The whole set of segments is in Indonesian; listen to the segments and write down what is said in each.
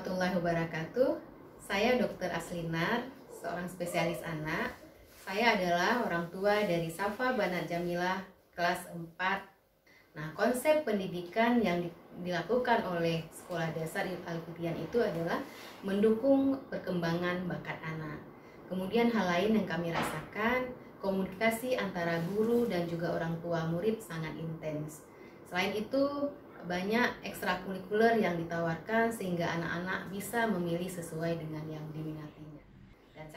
warahmatullahi wabarakatuh. Saya Dr. Aslinar, seorang spesialis anak. Saya adalah orang tua dari Safa Banat Jamilah kelas 4. Nah, konsep pendidikan yang dilakukan oleh Sekolah Dasar Al-Fitian itu adalah mendukung perkembangan bakat anak. Kemudian hal lain yang kami rasakan, komunikasi antara guru dan juga orang tua murid sangat intens. Selain itu, banyak ekstrakurikuler yang ditawarkan sehingga anak-anak bisa memilih sesuai dengan yang diminatinya.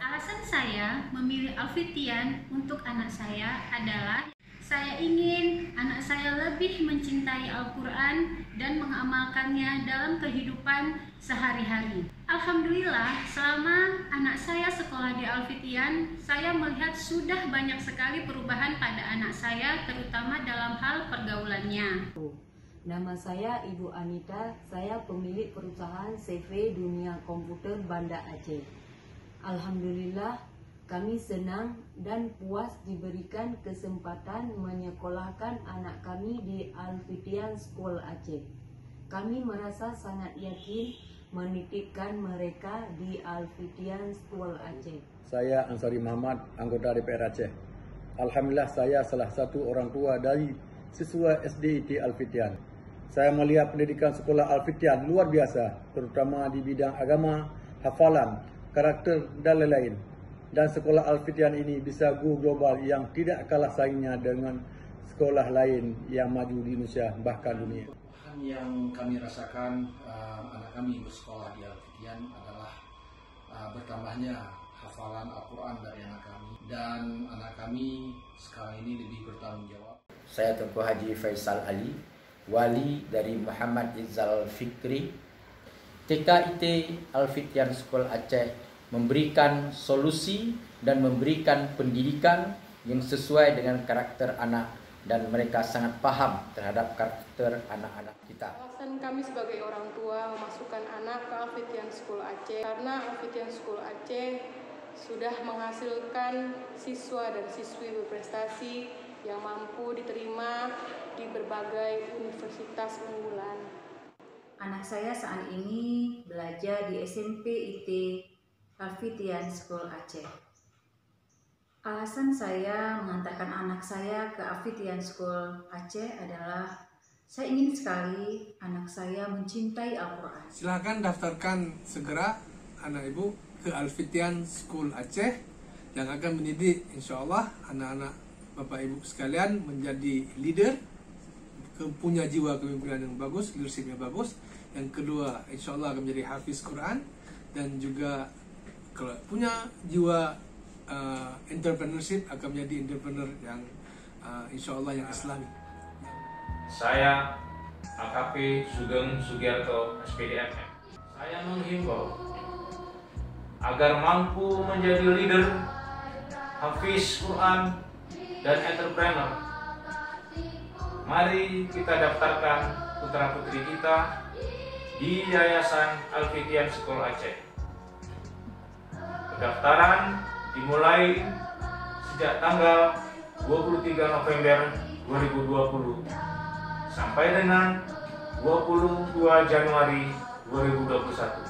Alasan saya memilih Al-Fitian untuk anak saya adalah saya ingin anak saya lebih mencintai Al-Quran dan mengamalkannya dalam kehidupan sehari-hari. Alhamdulillah, selama anak saya sekolah di Al-Fitian, saya melihat sudah banyak sekali perubahan pada anak saya, terutama dalam hal pergaulannya. Nama saya Ibu Anita, saya pemilik perusahaan CV Dunia Komputer Banda Aceh. Alhamdulillah, kami senang dan puas diberikan kesempatan menyekolahkan anak kami di Al-Fitian School Aceh. Kami merasa sangat yakin menitipkan mereka di Al-Fitian School Aceh. Saya Ansari Muhammad, anggota DPR Aceh. Alhamdulillah, saya salah satu orang tua dari siswa SDIT Al-Fitian. Saya melihat pendidikan sekolah Al-Fitian luar biasa, terutama di bidang agama, hafalan, karakter, dan lain-lain. Dan sekolah Al-Fitian ini bisa go global yang tidak kalah saingnya dengan sekolah lain yang maju di Indonesia, bahkan dunia. Yang kami rasakan anak kami bersekolah di Al-Fitian adalah bertambahnya hafalan Al-Quran dari anak kami. Dan anak kami sekarang ini lebih bertanggung jawab. Saya Tunku Haji Faisal Ali, wali dari Muhammad Izzal Fikri. TKIT Al-Fitian School Aceh memberikan solusi dan memberikan pendidikan yang sesuai dengan karakter anak dan mereka sangat paham terhadap karakter anak-anak kita. Alasan kami sebagai orang tua memasukkan anak ke Al-Fitian School Aceh karena Al-Fitian School Aceh sudah menghasilkan siswa dan siswi berprestasi yang mampu diterima di berbagai universitas unggulan. Anak saya saat ini belajar di SMP IT Al-Fitian School Aceh. Alasan saya mengantarkan anak saya ke Al-Fitian School Aceh adalah saya ingin sekali anak saya mencintai Al-Quran. Silakan daftarkan segera anak ibu ke Al-Fitian School Aceh yang akan mendidik insya Allah anak-anak Bapak Ibu sekalian menjadi leader, punya jiwa kepemimpinan yang bagus, leadershipnya bagus. Yang kedua, insya Allah akan menjadi hafiz Quran dan juga kalau punya jiwa entrepreneurship akan menjadi entrepreneur yang insya Allah yang Islami. Saya AKP Sugeng Sugiarto SPDMM. Saya menghimbau agar mampu menjadi leader, hafiz Quran, dan entrepreneur. Mari kita daftarkan putra-putri kita di Yayasan Al-Fitian School Aceh. Pendaftaran dimulai sejak tanggal 23 November 2020 sampai dengan 22 Januari 2021.